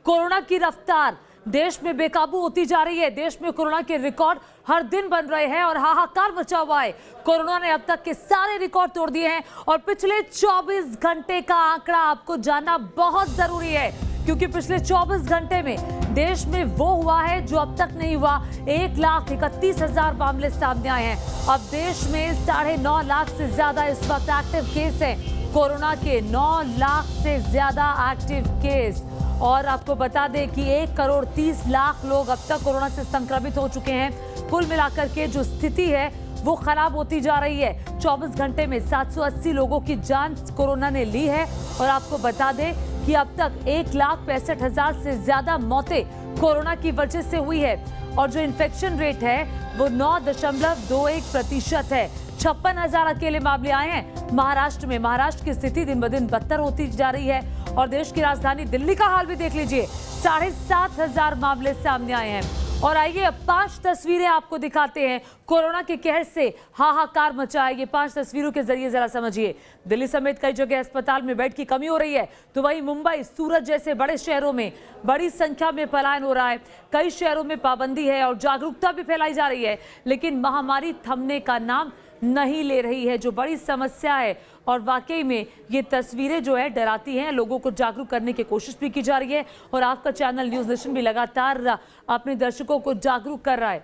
Corona की रफ्तार देश में बेकाबू होती जा रही है। देश में कोरोना के रिकॉर्ड हर दिन बन रहे हैं और हाहाकार मचा हुआ है। कोरोना ने अब तक के सारे रिकॉर्ड तोड़ दिए हैं और पिछले 24 घंटे का आंकड़ा आपको जानना बहुत जरूरी है, क्योंकि पिछले 24 घंटे में देश में वो हुआ है जो अब तक नहीं हुआ। 1,31,000 मामले सामने आए हैं। अब देश में 9.5 लाख से ज्यादा इस वक्त एक्टिव केस है। कोरोना के 9 लाख से ज्यादा एक्टिव केस। और आपको बता दें कि 1,30,00,000 लोग अब तक कोरोना से संक्रमित हो चुके हैं। कुल मिलाकर के जो स्थिति है वो खराब होती जा रही है। 24 घंटे में 780 लोगों की जान कोरोना ने ली है। और आपको बता दें कि अब तक 1,65,000 से ज्यादा मौतें कोरोना की वजह से हुई है। और जो इन्फेक्शन रेट है वो 9.21% है। 56,000 अकेले मामले आए हैं महाराष्ट्र में। महाराष्ट्र की स्थिति दिन ब दिन बदतर होती जा रही है। और देश की राजधानी दिल्ली का हाल भी देख लीजिए, 7,500 मामले सामने आए हैं। और आइए अब 5 तस्वीरें आपको दिखाते हैं। कोरोना के कहर से हाहाकार मचा है। ये 5 तस्वीरों के जरिए जरा समझिए। दिल्ली समेत कई जगह अस्पताल में बेड की कमी हो रही है, तो वहीं मुंबई, सूरत जैसे बड़े शहरों में बड़ी संख्या में पलायन हो रहा है। कई शहरों में पाबंदी है और जागरूकता भी फैलाई जा रही है, लेकिन महामारी थमने का नाम नहीं ले रही है, जो बड़ी समस्या है। और वाकई में ये तस्वीरें जो है डराती हैं। लोगों को जागरूक करने की कोशिश भी की जा रही है और आपका चैनल न्यूज़ नेशन भी लगातार अपने दर्शकों को जागरूक कर रहा है।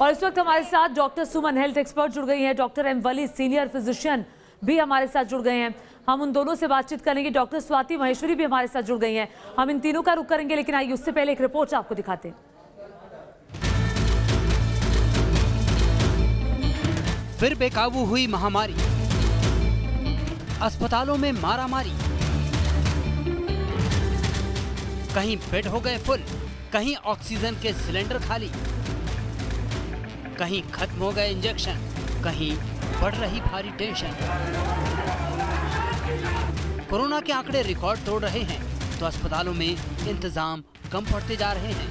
और इस वक्त हमारे साथ डॉक्टर सुमन, हेल्थ एक्सपर्ट, जुड़ गई हैं। डॉक्टर एम वली, सीनियर फिजिशियन, भी हमारे साथ जुड़ गए हैं। हम उन दोनों से बातचीत करेंगे। डॉक्टर स्वाति महेश्वरी भी हमारे साथ जुड़ गई हैं। हम इन तीनों का रुख करेंगे, लेकिन आइए उससे पहले एक रिपोर्ट आपको दिखाते हैं। फिर बेकाबू हुई महामारी, अस्पतालों में मारामारी, कहीं बेड हो गए फुल, कहीं ऑक्सीजन के सिलेंडर खाली, कहीं खत्म हो गए इंजेक्शन, कहीं बढ़ रही भारी टेंशन। कोरोना के आंकड़े रिकॉर्ड तोड़ रहे हैं तो अस्पतालों में इंतजाम कम पड़ते जा रहे हैं।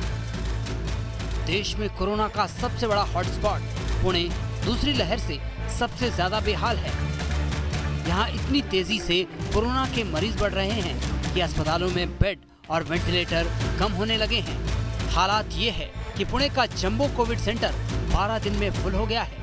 देश में कोरोना का सबसे बड़ा हॉटस्पॉट पुणे दूसरी लहर से सबसे ज्यादा बेहाल है। यहाँ इतनी तेजी से कोरोना के मरीज बढ़ रहे हैं कि अस्पतालों में बेड और वेंटिलेटर कम होने लगे हैं। हालात ये है कि पुणे का जंबो कोविड सेंटर 12 दिन में फुल हो गया है।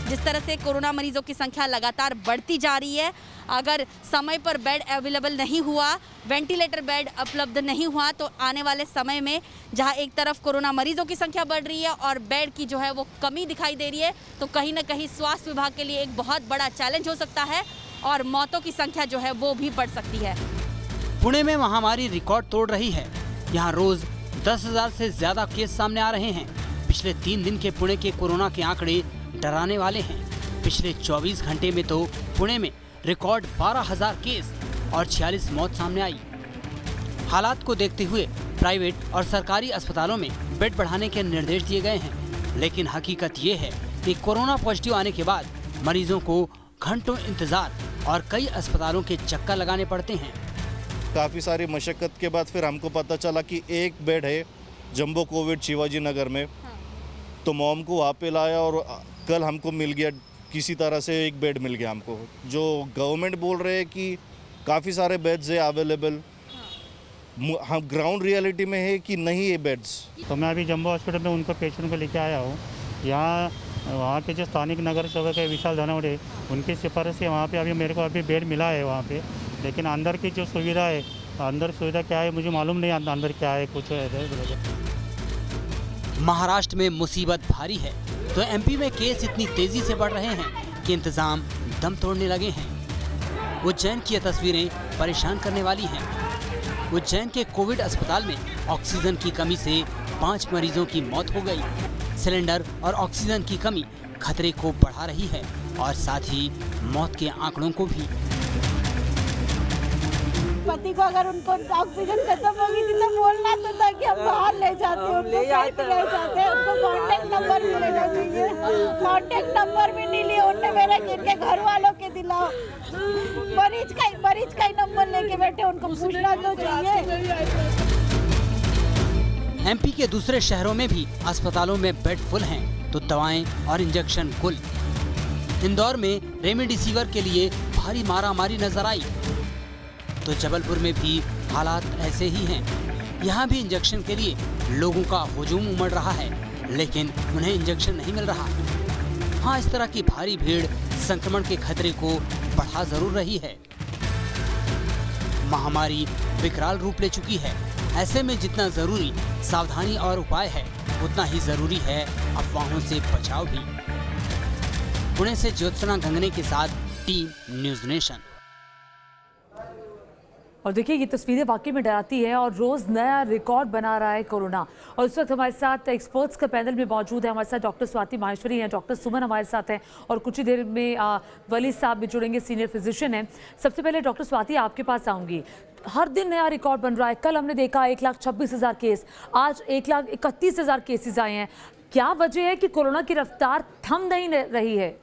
जिस तरह से कोरोना मरीजों की संख्या लगातार बढ़ती जा रही है, अगर समय पर बेड अवेलेबल नहीं हुआ, वेंटिलेटर बेड उपलब्ध नहीं हुआ, तो आने वाले समय में जहां एक तरफ कोरोना मरीजों की संख्या बढ़ रही है और बेड की जो है वो कमी दिखाई दे रही है, तो कहीं ना कहीं स्वास्थ्य विभाग के लिए एक बहुत बड़ा चैलेंज हो सकता है और मौतों की संख्या जो है वो भी बढ़ सकती है। पुणे में महामारी रिकॉर्ड तोड़ रही है। यहाँ रोज 10,000 से ज्यादा केस सामने आ रहे हैं। पिछले 3 दिन के पुणे के कोरोना के आंकड़े डराने वाले हैं। पिछले 24 घंटे में तो पुणे में रिकॉर्ड 12,000 केस और 46 मौत सामने आई। हालात को देखते हुए प्राइवेट और सरकारी अस्पतालों में बेड बढ़ाने के निर्देश दिए गए हैं, लेकिन हकीकत ये है कि कोरोना पॉजिटिव आने के बाद मरीजों को घंटों इंतजार और कई अस्पतालों के चक्कर लगाने पड़ते हैं। काफ़ी सारी मशक्क़त के बाद फिर हमको पता चला कि एक बेड है जंबो कोविड शिवाजी नगर में। तो मॉम को वहाँ पे लाया और कल हमको मिल गया, किसी तरह से एक बेड मिल गया हमको। जो गवर्नमेंट बोल रहे हैं कि काफ़ी सारे बेड्स है अवेलेबल, हम ग्राउंड रियलिटी में है कि नहीं है बेड्स। तो मैं अभी जंबो हॉस्पिटल में उनको पेशेंट को लेके आया हूँ। यहाँ वहाँ के जो स्थानिक नगर सेवक है विशाल धनवड़े, उनकी सिफारिश से वहाँ पे अभी मेरे को अभी बेड मिला है वहाँ पे। लेकिन अंदर की जो सुविधा है, अंदर सुविधा क्या है मुझे मालूम नहीं, अंदर क्या है कुछ है। महाराष्ट्र में मुसीबत भारी है तो एमपी में केस इतनी तेजी से बढ़ रहे हैं कि इंतजाम दम तोड़ने लगे हैं। उज्जैन की ये तस्वीरें परेशान करने वाली हैं। उज्जैन के कोविड अस्पताल में ऑक्सीजन की कमी से 5 मरीजों की मौत हो गई। सिलेंडर और ऑक्सीजन की कमी खतरे को बढ़ा रही है और साथ ही मौत के आंकड़ों को भी। पति को अगर उनको ऑक्सीजन खत्म होगी थी तो बोलना तो था कि हम बाहर ले जाते हैं, उनको कहीं पे ले जाते हैं। उनको कांटेक्ट नंबर भी लेना चाहिए, कांटेक्ट नंबर भी नहीं लिया उनने मेरे, इनके घर वालों के दिलाओ। मरीज का ही नंबर लेके बैठे, उनको पूछना तो चाहिए। एमपी के दूसरे शहरों में भी अस्पतालों में बेड फुल हैं तो दवाएं और इंजेक्शन कुल। इंदौर में रेमडेसिविर के लिए भारी मारामारी नजर आई। तो जबलपुर में भी हालात ऐसे ही हैं। यहाँ भी इंजेक्शन के लिए लोगों का हुजूम उमड़ रहा है, लेकिन उन्हें इंजेक्शन नहीं मिल रहा। हाँ, इस तरह की भारी भीड़ संक्रमण के खतरे को बढ़ा जरूर रही है। महामारी विकराल रूप ले चुकी है। ऐसे में जितना जरूरी सावधानी और उपाय है, उतना ही जरूरी है अफवाहों से बचाव भी। पुणे से ज्योत्सना गंगने के साथ टीम न्यूज़ नेशन। और देखिए, ये तस्वीरें वाकई में डराती है और रोज नया रिकॉर्ड बना रहा है कोरोना। और इस वक्त हमारे साथ एक्सपर्ट्स का पैनल भी मौजूद है। हमारे साथ डॉक्टर स्वाति माहेश्वरी हैं, डॉक्टर सुमन हमारे साथ हैं और कुछ ही देर में वली साहब भी जुड़ेंगे, सीनियर फिजिशियन हैं। सबसे पहले डॉक्टर स्वाति आपके पास आऊंगी। हर दिन नया रिकॉर्ड बन रहा है। कल हमने देखा 1,26,000 केस, आज 1,31,000 केसेस आए हैं। क्या वजह है कि कोरोना की रफ्तार थम नहीं रही है?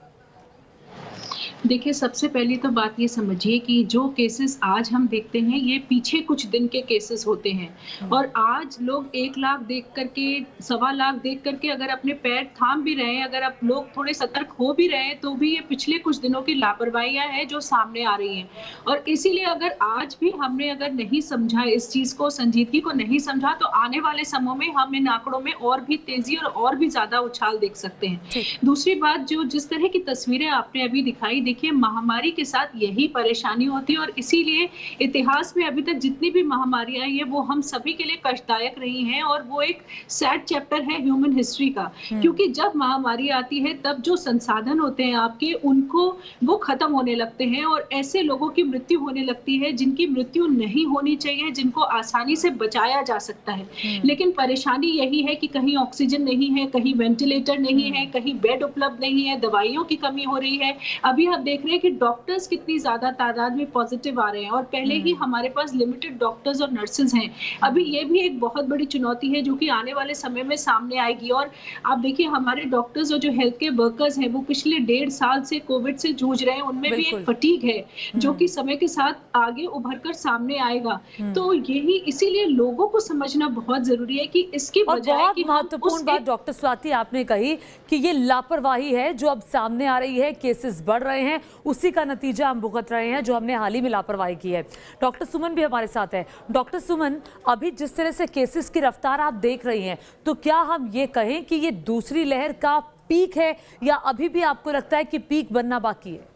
देखिए, सबसे पहली तो बात ये समझिए कि जो केसेस आज हम देखते हैं ये पीछे कुछ दिन के केसेस होते हैं। और आज लोग 1 लाख देख करके, 1.25 लाख देख करके अगर अपने पैर थाम भी रहे हैं, अगर आप लोग थोड़े सतर्क हो भी रहे हैं, तो भी ये पिछले कुछ दिनों की लापरवाहियां हैं जो सामने आ रही हैं। और इसीलिए अगर आज भी हमने अगर नहीं समझा इस चीज को, संजीदगी को नहीं समझा, तो आने वाले समय में हम इन आंकड़ों में और भी तेजी और भी ज्यादा उछाल देख सकते हैं। दूसरी बात, जो जिस तरह की तस्वीरें आपने अभी दिखाई, देखिए महामारी के साथ यही परेशानी होती है और इसीलिए इतिहास में अभी तक जितनी भी महामारियां आई है वो हम सभी के लिए कष्टदायक रही हैं और वो एक सैड चैप्टर है ह्यूमन हिस्ट्री का। क्योंकि जब महामारी आती है तब जो संसाधन होते हैं आपके, उनको वो खत्म होने लगते हैं और ऐसे लोगों की मृत्यु होने लगती है जिनकी मृत्यु नहीं होनी चाहिए, जिनको आसानी से बचाया जा सकता है। लेकिन परेशानी यही है कि कहीं ऑक्सीजन नहीं है, कहीं वेंटिलेटर नहीं है, कहीं बेड उपलब्ध नहीं है, दवाइयों की कमी हो रही है। अभी आप देख रहे हैं कि डॉक्टर्स कितनी ज्यादा तादाद में पॉजिटिव आ रहे हैं और पहले ही हमारे पास लिमिटेड डॉक्टर्स और नर्सेज हैं। अभी ये भी एक बहुत बड़ी चुनौती है जो कि आने वाले समय में सामने आएगी। और आप देखिए, हमारे डॉक्टर्स और जो हेल्थ केयर वर्कर्स हैं वो पिछले 1.5 साल से कोविड से जूझ रहे हैं। उनमें भी एक फटीग है जो कि समय के साथ आगे उभर कर सामने आएगा। तो यही, इसीलिए लोगों को समझना बहुत जरूरी है कि इसकी वजह की महत्वपूर्ण बात डॉक्टर स्वाति आपने कही कि ये लापरवाही है जो अब सामने आ रही है। केसेस बढ़ रहे हैं, उसी का नतीजा हम भुगत रहे हैं जो हमने हाल ही में लापरवाही की है। डॉक्टर सुमन भी हमारे साथ है। डॉक्टर सुमन, अभी जिस तरह से केसेस की रफ्तार आप देख रही हैं, तो क्या हम ये कहें कि ये दूसरी लहर का पीक है या अभी भी आपको लगता है कि पीक बनना बाकी है?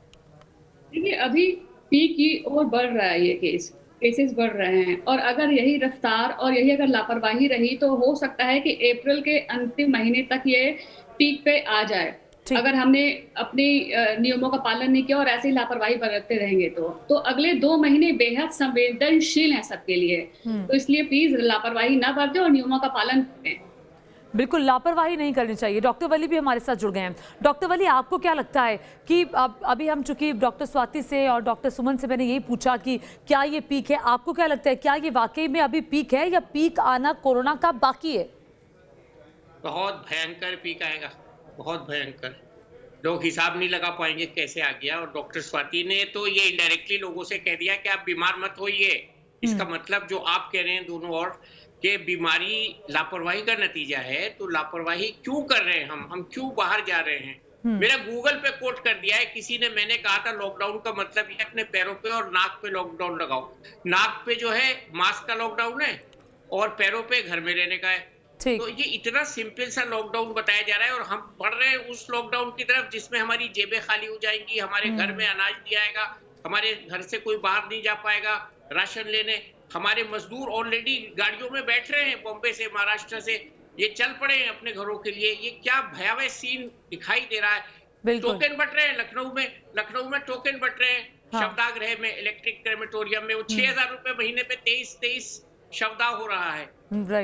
देखिए, अभी पीक की ओर बढ़ रहा है, ये केसेस बढ़ रहे हैं और अगर यही रफ्तार और यही अगर लापरवाही रही तो हो सकता है कि अप्रैल के अंतिम महीने तक ये पीक पे आ जाए। अगर हमने अपने नियमों का पालन नहीं किया और ऐसे ही लापरवाही बरतते रहेंगे तो अगले 2 महीने बेहद संवेदनशील हैं सबके लिए। तो इसलिए प्लीज लापरवाही ना बरतें और नियमों का पालन करें। बिल्कुल लापरवाही नहीं करनी चाहिए। डॉक्टर वली भी हमारे साथ जुड़ गए हैं। डॉक्टर वली, आपको क्या लगता है कि अभी हम चूंकि डॉक्टर स्वाति से और डॉक्टर सुमन से मैंने यही पूछा कि क्या ये पीक है, आपको क्या लगता है, क्या ये वाकई में अभी पीक है या पीक आना कोरोना का बाकी है? बहुत भयंकर पीक आएगा, बहुत भयंकर। लोग हिसाब नहीं लगा पाएंगे कैसे आ गया। और डॉक्टर स्वाति ने तो ये इनडायरेक्टली लोगों से कह दिया कि आप बीमार मत होइए। इसका मतलब जो आप कह रहे हैं दोनों ओर कि बीमारी लापरवाही का नतीजा है, तो लापरवाही क्यों कर रहे हैं हम क्यों बाहर जा रहे हैं? मेरा गूगल पे कोट कर दिया है किसी ने, मैंने कहा था लॉकडाउन का मतलब ये अपने पैरों पे और नाक पे लॉकडाउन लगाओ। नाक पे जो है मास्क का लॉकडाउन है और पैरों पे घर में रहने का है। तो ये इतना सिंपल सा लॉकडाउन बताया जा रहा है और हम बढ़ रहे हैं उस लॉकडाउन की तरफ जिसमें हमारी जेबें खाली हो जाएंगी, हमारे घर में अनाज दिया जाएगा, हमारे घर से कोई बाहर नहीं जा पाएगा राशन लेने। हमारे मजदूर ऑलरेडी गाड़ियों में बैठ रहे हैं, बॉम्बे से, महाराष्ट्र से, ये चल पड़े हैं अपने घरों के लिए। ये क्या भयावह सीन दिखाई दे रहा है। टोकन बट रहे हैं लखनऊ में टोकन बट रहे हैं। शवदाह में, इलेक्ट्रिक क्रेमेटोरियम में वो 6,000 रुपए महीने पे 23 शवदाह हो रहा है।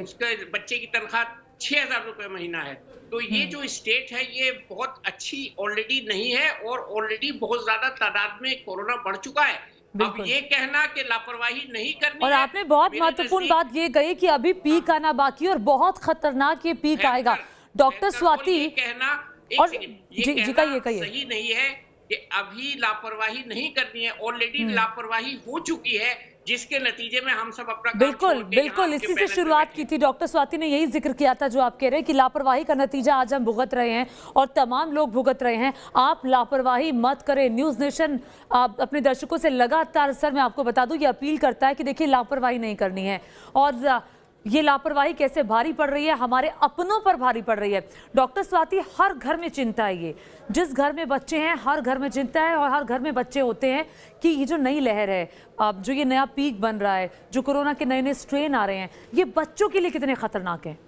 उसके बच्चे की तनख्वाह 6,000 रुपए महीना है। तो ये जो स्टेट है ये बहुत अच्छी ऑलरेडी नहीं है और ऑलरेडी बहुत ज्यादा तादाद में कोरोना बढ़ चुका है। अब ये कहना कि लापरवाही नहीं करनी और है, आपने बहुत महत्वपूर्ण बात ये कही कि अभी पीक आना बाकी और बहुत खतरनाक ये पीक आएगा। डॉक्टर स्वाति, कहना सही नहीं है कि अभी लापरवाही नहीं करनी है। ऑलरेडी लापरवाही हो चुकी है। जिसके नतीजे में हम सब अपना काम बिल्कुल छोड़ के यहाँ बिल्कुल आपके इसी से पैनल पे शुरुआत बैठे। की थी। डॉक्टर स्वाति ने यही जिक्र किया था जो आप कह रहे हैं कि लापरवाही का नतीजा आज हम भुगत रहे हैं और तमाम लोग भुगत रहे हैं। आप लापरवाही मत करें। न्यूज़ नेशन अपने दर्शकों से लगातार, सर मैं आपको बता दूं, ये अपील करता है कि देखिए लापरवाही नहीं करनी है। और ये लापरवाही कैसे भारी पड़ रही है, हमारे अपनों पर भारी पड़ रही है। डॉक्टर स्वाति, हर घर में चिंता है, ये जिस घर में बच्चे हैं हर घर में चिंता है और हर घर में बच्चे होते हैं कि ये जो नई लहर है, अब जो ये नया पीक बन रहा है, जो कोरोना के नए नए स्ट्रेन आ रहे हैं, ये बच्चों के लिए कितने खतरनाक हैं?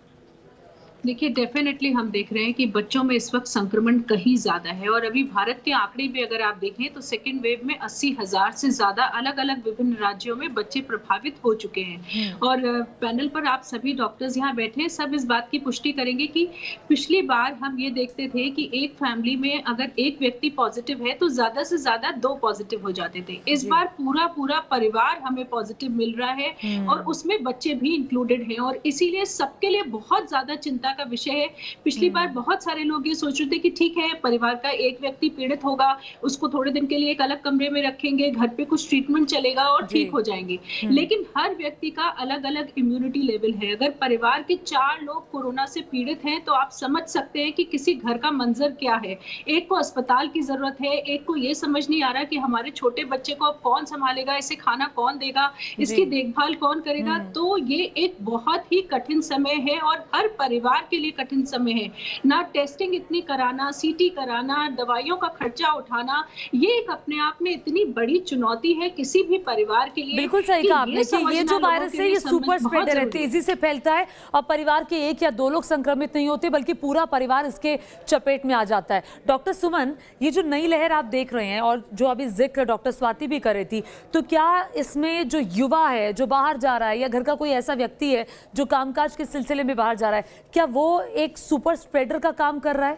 देखिए डेफिनेटली हम देख रहे हैं कि बच्चों में इस वक्त संक्रमण कहीं ज्यादा है और अभी भारत के आंकड़े भी अगर आप देखें तो सेकेंड वेव में 80,000 से ज्यादा अलग अलग विभिन्न राज्यों में बच्चे प्रभावित हो चुके हैं। और पैनल पर आप सभी डॉक्टर्स यहाँ बैठे हैं, सब इस बात की पुष्टि करेंगे कि पिछली बार हम ये देखते थे कि एक फैमिली में अगर एक व्यक्ति पॉजिटिव है तो ज्यादा से ज्यादा 2 पॉजिटिव हो जाते थे। इस बार पूरा परिवार हमें पॉजिटिव मिल रहा है और उसमें बच्चे भी इंक्लूडेड हैं और इसीलिए सबके लिए बहुत ज्यादा चिंता का विषय है। पिछली बार बहुत सारे लोग ये सोच रहे थे कि ठीक है, परिवार का एक व्यक्ति पीड़ित होगा, उसको थोड़े दिन के लिए एक अलग कमरे में रखेंगे, घर पे कुछ ट्रीटमेंट चलेगा और ठीक हो जाएंगे। लेकिन हर व्यक्ति का अलग अलग इम्यूनिटी लेवल है। अगर परिवार के 4 लोग कोरोना से पीड़ित हैं तो आप समझ सकते हैं कि किसी घर का मंजर क्या है। एक को अस्पताल की जरूरत है, एक को ये समझ नहीं आ रहा कि हमारे छोटे बच्चे को अब कौन संभालेगा, इसे खाना कौन देगा, इसकी देखभाल कौन करेगा। तो ये एक बहुत ही कठिन समय है और हर परिवार के लिए कठिन समय है। ना टेस्टिंग इतनी कराना, सीटी कराना, दवाइयों का खर्चा उठाना, ये एक अपने आप में इतनी बड़ी चुनौती है किसी भी परिवार के लिए। बिल्कुल सही कहा आपने कि ये जो वायरस है ये सुपर स्प्रेडर है, तेजी से फैलता है और परिवार के 1 या 2 लोग संक्रमित नहीं होते बल्कि पूरा परिवार इसके चपेट में आ जाता है। डॉक्टर सुमन, ये जो नई लहर आप देख रहे हैं और जो अभी जिक्र डॉक्टर स्वाति भी कर रही थी, तो क्या इसमें जो युवा है जो बाहर जा रहा है या घर का कोई ऐसा व्यक्ति है जो कामकाज के सिलसिले में बाहर जा रहा है, क्या वो एक सुपर स्प्रेडर का काम कर रहा है?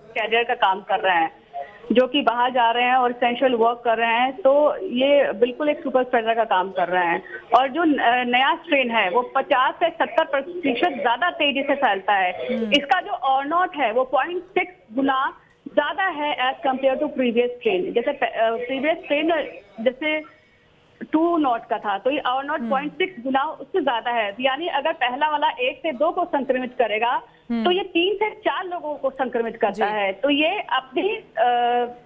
कैरियर का काम कर रहे हैं, जो कि बाहर जा रहे हैं और एसेंशियल वर्क कर रहे हैं, तो ये बिल्कुल एक सुपर स्प्रेडर का काम कर रहे हैं। और जो नया स्ट्रेन है वो 50 से 70% ज्यादा तेजी से फैलता है। इसका जो R0 है वो 0.6 गुना ज्यादा है as compare to previous strain. जैसे प्रीवियस स्ट्रेन जैसे 2 नॉट का था, तो ये R0 0.6 गुना उससे ज्यादा है। यानी अगर पहला वाला 1 से 2 को संक्रमित करेगा तो ये 3 से 4 लोगों को संक्रमित करता है। तो ये अपनी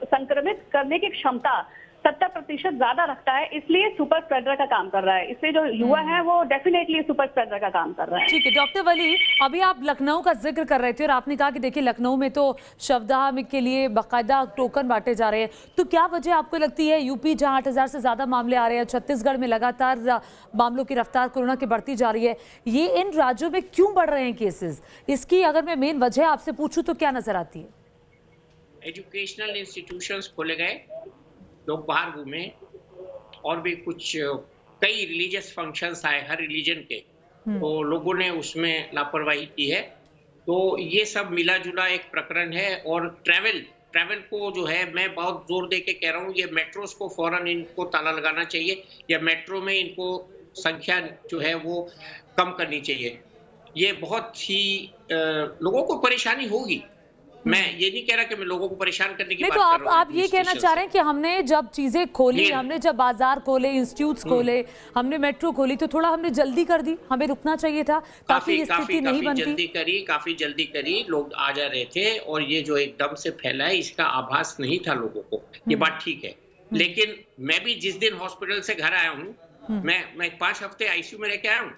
संक्रमित करने की क्षमता 70% ज्यादा रखता है, इसलिए सुपर स्प्रेडर का काम कर रहा है। इसलिए जो युवा है वो डेफिनेटली सुपर स्प्रेडर का काम कर रहा है। ठीक है डॉक्टर वली, अभी आप लखनऊ का जिक्र कर रहे थे और आपने कहा कि देखिए लखनऊ में तो शवदाह के लिए बाकायदा टोकन बांटे जा रहे हैं, तो क्या वजह आपको लगती है? यूपी जहां 8,000 से ज्यादा मामले आ रहे हैं, छत्तीसगढ़ में लगातार मामलों की रफ्तार कोरोना की बढ़ती जा रही है, ये इन राज्यों में क्यों बढ़ रहे हैं केसेस? इसकी अगर मैं मेन वजह आपसे पूछूं तो क्या नजर आती है? एजुकेशनल इंस्टीट्यूशंस खोले गए, लोग बाहर घूमे और भी कुछ कई रिलीजियस फंक्शंस आए हर रिलीजन के, तो लोगों ने उसमें लापरवाही की है। तो ये सब मिला जुला एक प्रकरण है। और ट्रैवल को जो है मैं बहुत जोर दे के कह रहा हूँ, ये मेट्रोस को फौरन इनको ताला लगाना चाहिए या मेट्रो में इनको संख्या जो है वो कम करनी चाहिए। ये बहुत ही लोगों को परेशानी होगी। मैं ये नहीं कह रहा कि मैं लोगों को परेशान करने की बात कर रहा हूं। आप ये कहना चाह रहे हैं कि हमने जब चीजें खोली, हमने जब बाजार खोले, इंस्टीट्यूट्स खोले, हमने मेट्रो खोली, तो थोड़ा हमने जल्दी कर दी, हमें रुकना चाहिए था ताकि ये स्थिति नहीं बनती। काफी जल्दी करी, लोग आ जा रहे थे और ये जो एकदम से फैला है इसका आभास नहीं था लोगों को, ये बात ठीक है। लेकिन मैं भी जिस दिन हॉस्पिटल से घर आया हूँ, मैं 5 हफ्ते आईसीयू में रह के आया हूँ।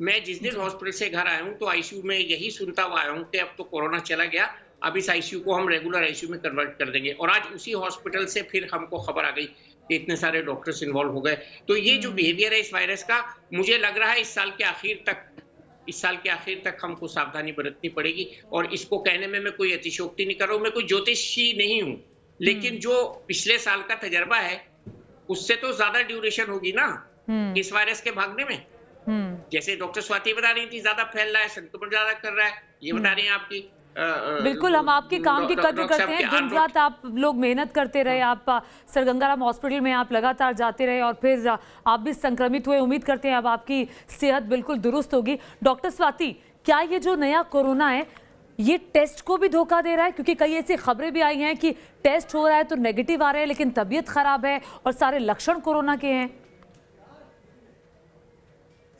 मैं जिस दिन हॉस्पिटल से घर आया हूँ तो आईसीयू में यही सुनता हुआ आया हूँ कि अब तो कोरोना चला गया, अब इस आईसीयू को हम रेगुलर आईसीयू में कन्वर्ट कर देंगे। और आज उसी हॉस्पिटल से फिर हमको खबर आ गई कि इतने सारे डॉक्टर्स इन्वॉल्व हो गए। तो ये जो बिहेवियर है इस वायरस का, मुझे लग रहा है इस साल के आखिर तक हमको सावधानी बरतनी पड़ेगी। और इसको कहने में मैं कोई अतिशयोक्ति नहीं कर रहा हूँ, मैं कोई ज्योतिषी नहीं हूँ, लेकिन जो पिछले साल का तजर्बा है उससे तो ज्यादा ड्यूरेशन होगी ना इस वायरस के भागने में। जैसे डॉक्टर स्वाति बता रही थी, ज्यादा फैल रहा है, संक्रमण ज्यादा कर रहा है, ये बता रही हैं आपकी। बिल्कुल, हम आपके काम की कद्र करते हैं। दिन रात आप लोग मेहनत करते रहे, आप सर गंगाराम हॉस्पिटल में आप लगातार जाते रहे और फिर आप भी संक्रमित हुए। उम्मीद करते हैं अब आपकी सेहत बिल्कुल दुरुस्त होगी। डॉक्टर स्वाति, क्या ये जो नया कोरोना है ये टेस्ट को भी धोखा दे रहा है? क्योंकि कई ऐसी खबरें भी आई हैं कि टेस्ट हो रहा है तो नेगेटिव आ रहे हैं लेकिन तबीयत खराब है और सारे लक्षण कोरोना के हैं।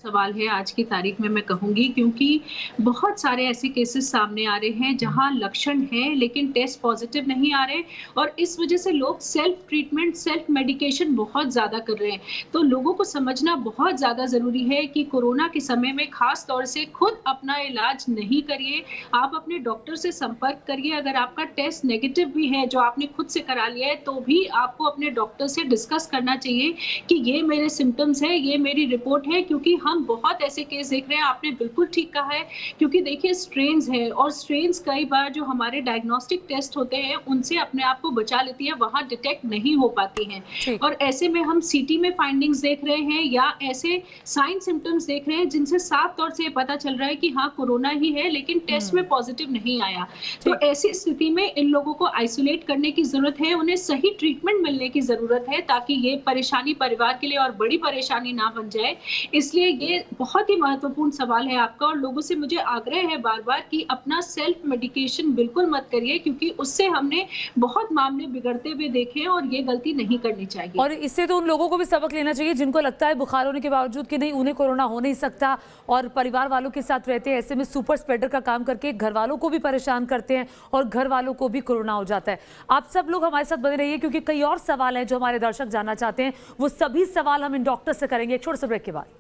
सवाल है आज की तारीख में मैं कहूंगी, क्योंकि बहुत सारे ऐसे केसेस सामने आ रहे हैं जहां लक्षण है लेकिन टेस्ट पॉजिटिव नहीं आ रहे, और इस वजह से लोग सेल्फ ट्रीटमेंट, सेल्फ मेडिकेशन बहुत ज़्यादा कर रहे हैं। तो लोगों को समझना बहुत ज़्यादा ज़रूरी है कि कोरोना के समय में खास तौर से खुद अपना इलाज नहीं करिए, आप अपने डॉक्टर से संपर्क करिए। अगर आपका टेस्ट नेगेटिव भी है जो आपने खुद से करा लिया है तो भी आपको अपने डॉक्टर से डिस्कस करना चाहिए कि ये मेरे सिम्टम्स है, ये मेरी रिपोर्ट है, क्योंकि हम बहुत ऐसे केस देख रहे हैं। आपने बिल्कुल ठीक कहा है, क्योंकि देखिए स्ट्रेन्स है और स्ट्रेन्स कई बार जो हमारे डायग्नोस्टिक टेस्ट होते हैं उनसे अपने आप को बचा लेती है, वहां डिटेक्ट नहीं हो पाती हैं। और ऐसे में हम सीटी में फाइंडिंग्स देख रहे हैं या ऐसे साइन सिम्टम्स देख रहे हैं जिनसे साफ तौर से पता चल रहा है कि हाँ कोरोना ही है लेकिन टेस्ट में पॉजिटिव नहीं आया। तो ऐसी स्थिति में इन लोगों को आइसोलेट करने की जरूरत है, उन्हें सही ट्रीटमेंट मिलने की जरूरत है ताकि ये परेशानी परिवार के लिए और बड़ी परेशानी ना बन जाए। इसलिए ये बहुत ही महत्वपूर्ण सवाल है आपका, और लोगों से मुझे आग्रह है बार बार कि अपना सेल्फ मेडिकेशन बिल्कुल मत करिए, क्योंकि उससे हमने बहुत मामले बिगड़ते हुए देखे हैं और ये गलती नहीं करनी चाहिए। और इससे तो उन लोगों को भी सबक लेना चाहिए जिनको लगता है बुखार होने के बावजूद कि नहीं उन्हें कोरोना हो नहीं सकता और परिवार वालों के साथ रहते हैं, ऐसे में सुपर स्प्रेडर का काम करके घर वालों को भी परेशान करते हैं और घर वालों को भी कोरोना हो जाता है। आप सब लोग हमारे साथ बने रहिए क्योंकि कई और सवाल हैं जो हमारे दर्शक जानना चाहते हैं, वो सभी सवाल हम इन डॉक्टर से करेंगे एक छोटे से ब्रेक के बाद।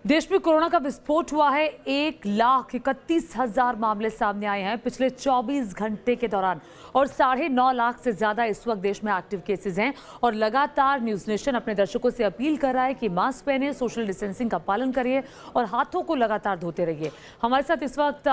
देश में कोरोना का विस्फोट हुआ है, 1,31,000 मामले सामने आए हैं पिछले 24 घंटे के दौरान और 9.5 लाख से ज्यादा इस वक्त देश में एक्टिव केसेस हैं। और लगातार न्यूज नेशन अपने दर्शकों से अपील कर रहा है कि मास्क पहने, सोशल डिस्टेंसिंग का पालन करिए और हाथों को लगातार धोते रहिए। हमारे साथ इस वक्त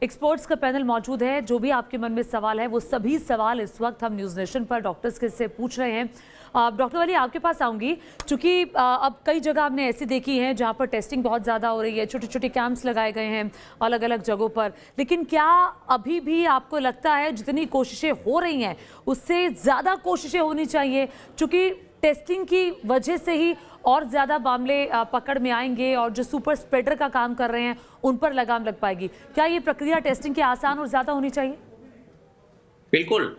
एक्सपर्ट्स का पैनल मौजूद है। जो भी आपके मन में सवाल है वो सभी सवाल इस वक्त हम न्यूज नेशन पर डॉक्टर्स के से पूछ रहे हैं। डॉक्टर वाली आपके पास आऊंगी, क्योंकि अब कई जगह हमने ऐसी देखी है जहां पर टेस्टिंग बहुत ज़्यादा हो रही है, छोटे छोटे कैंप्स लगाए गए हैं अलग अलग जगहों पर, लेकिन क्या अभी भी आपको लगता है जितनी कोशिशें हो रही हैं उससे ज़्यादा कोशिशें होनी चाहिए? क्योंकि टेस्टिंग की वजह से ही और ज़्यादा मामले पकड़ में आएंगे और जो सुपर स्प्रेडर का काम कर रहे हैं उन पर लगाम लग पाएगी। क्या ये प्रक्रिया टेस्टिंग की आसान और ज़्यादा होनी चाहिए? बिल्कुल,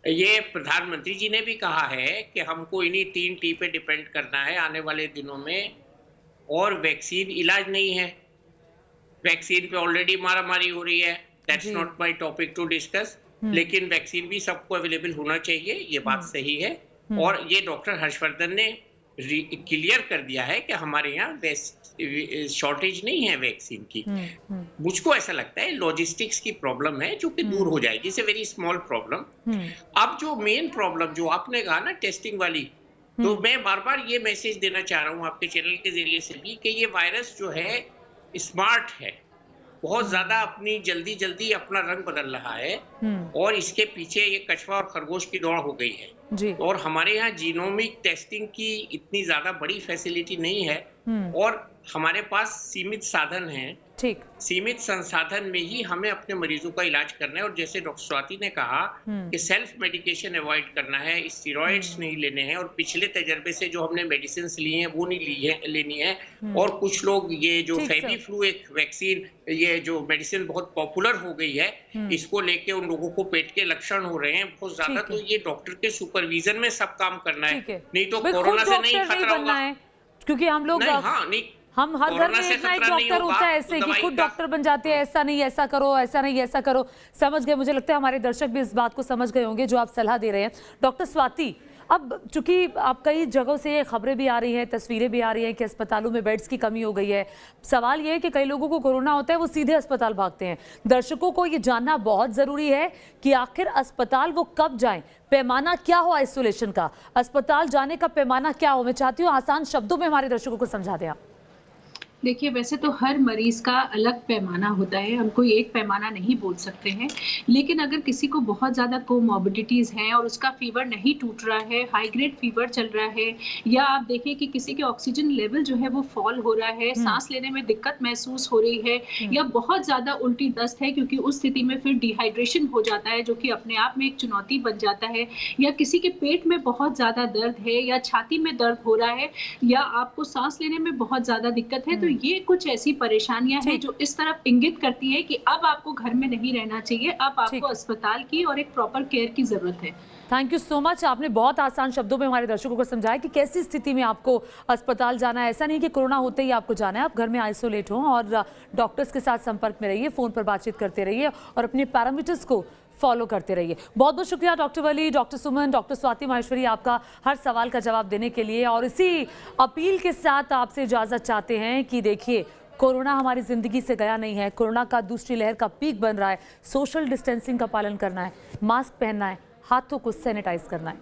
ये प्रधानमंत्री जी ने भी कहा है कि हमको इन्हीं 3 टी पे डिपेंड करना है आने वाले दिनों में, और वैक्सीन इलाज नहीं है। वैक्सीन पे ऑलरेडी मारामारी हो रही है, that's not my topic to discuss, लेकिन वैक्सीन भी सबको अवेलेबल होना चाहिए, ये बात सही है। और ये डॉक्टर हर्षवर्धन ने क्लियर कर दिया है कि हमारे यहाँ शॉर्टेज नहीं है वैक्सीन की। मुझको ऐसा लगता है लॉजिस्टिक्स की प्रॉब्लम है जो कि दूर हो जाएगी, it's a very small problem. अब जो मेन प्रॉब्लम जो आपने कहा ना टेस्टिंग वाली, तो मैं बार बार ये मैसेज देना चाह रहा हूँ आपके चैनल के जरिए से भी कि ये वायरस जो है स्मार्ट है, बहुत ज्यादा अपनी जल्दी जल्दी अपना रंग बदल रहा है और इसके पीछे ये कछुआ और खरगोश की दौड़ हो गई है जी। और हमारे यहाँ जीनोमिक टेस्टिंग की इतनी ज्यादा बड़ी फैसिलिटी नहीं है और हमारे पास सीमित साधन हैं। ठीक, सीमित संसाधन में ही हमें अपने मरीजों का इलाज करना है। और जैसे डॉक्टर स्वाति ने कहा कि सेल्फ मेडिकेशन अवॉइड करना है, स्टेरॉइड्स नहीं लेने हैं, और पिछले तजर्बे से जो हमने मेडिसिन ली हैं वो नहीं लेनी है। और कुछ लोग ये जो फेविफ्लू एक वैक्सीन, ये जो मेडिसिन बहुत पॉपुलर हो गई है, इसको लेके उन लोगों को पेट के लक्षण हो रहे हैं बहुत ज्यादा, तो ये डॉक्टर के सुपरविजन में सब काम करना है, नहीं तो कोरोना से नहीं खतरा होगा। क्योंकि हम लोग हम हर घर में एक ना एक डॉक्टर होता है ऐसे कि खुद डॉक्टर बन जाते हैं, ऐसा नहीं ऐसा करो, ऐसा नहीं ऐसा करो। समझ गए, मुझे लगता है हमारे दर्शक भी इस बात को समझ गए होंगे जो आप सलाह दे रहे हैं। डॉक्टर स्वाति, अब चूंकि आप कई जगहों से ये खबरें भी आ रही हैं, तस्वीरें भी आ रही हैं कि अस्पतालों में बेड्स की कमी हो गई है। सवाल ये है कि कई लोगों को कोरोना होता है वो सीधे अस्पताल भागते हैं। दर्शकों को ये जानना बहुत ज़रूरी है कि आखिर अस्पताल वो कब जाएं, पैमाना क्या हो आइसोलेशन का, अस्पताल जाने का पैमाना क्या हो। मैं चाहती हूँ आसान शब्दों में हमारे दर्शकों को समझा दें आप। देखिए, वैसे तो हर मरीज का अलग पैमाना होता है, हम कोई एक पैमाना नहीं बोल सकते हैं, लेकिन अगर किसी को बहुत ज़्यादा कोमॉर्बिडिटीज़ हैं और उसका फीवर नहीं टूट रहा है, हाई ग्रेड फीवर चल रहा है, या आप देखें कि किसी के ऑक्सीजन लेवल जो है वो फॉल हो रहा है, सांस लेने में दिक्कत महसूस हो रही है, या बहुत ज़्यादा उल्टी दस्त है, क्योंकि उस स्थिति में फिर डिहाइड्रेशन हो जाता है जो कि अपने आप में एक चुनौती बन जाता है, या किसी के पेट में बहुत ज़्यादा दर्द है, या छाती में दर्द हो रहा है, या आपको सांस लेने में बहुत ज़्यादा दिक्कत है, तो ये कुछ ऐसी परेशानियां हैं जो इस तरफ इंगित करती है कि अब आपको घर में नहीं रहना चाहिए, अब आपको अस्पताल की और एक प्रॉपर केयर की जरूरत है। Thank you so much. आपने बहुत आसान शब्दों में हमारे दर्शकों को समझाया कि कैसी स्थिति में आपको अस्पताल जाना है। ऐसा नहीं कि कोरोना होते ही आपको जाना है, आप घर में आइसोलेट हो और डॉक्टर्स के साथ संपर्क में रहिए, फोन पर बातचीत करते रहिए और अपने पैरामीटर्स को फॉलो करते रहिए। बहुत बहुत शुक्रिया डॉक्टर वली, डॉक्टर सुमन, डॉक्टर स्वाति माहेश्वरी, आपका हर सवाल का जवाब देने के लिए। और इसी अपील के साथ आपसे इजाजत चाहते हैं कि देखिए, कोरोना हमारी जिंदगी से गया नहीं है, कोरोना का दूसरी लहर का पीक बन रहा है। सोशल डिस्टेंसिंग का पालन करना है, मास्क पहनना है, हाथों को सैनिटाइज करना है।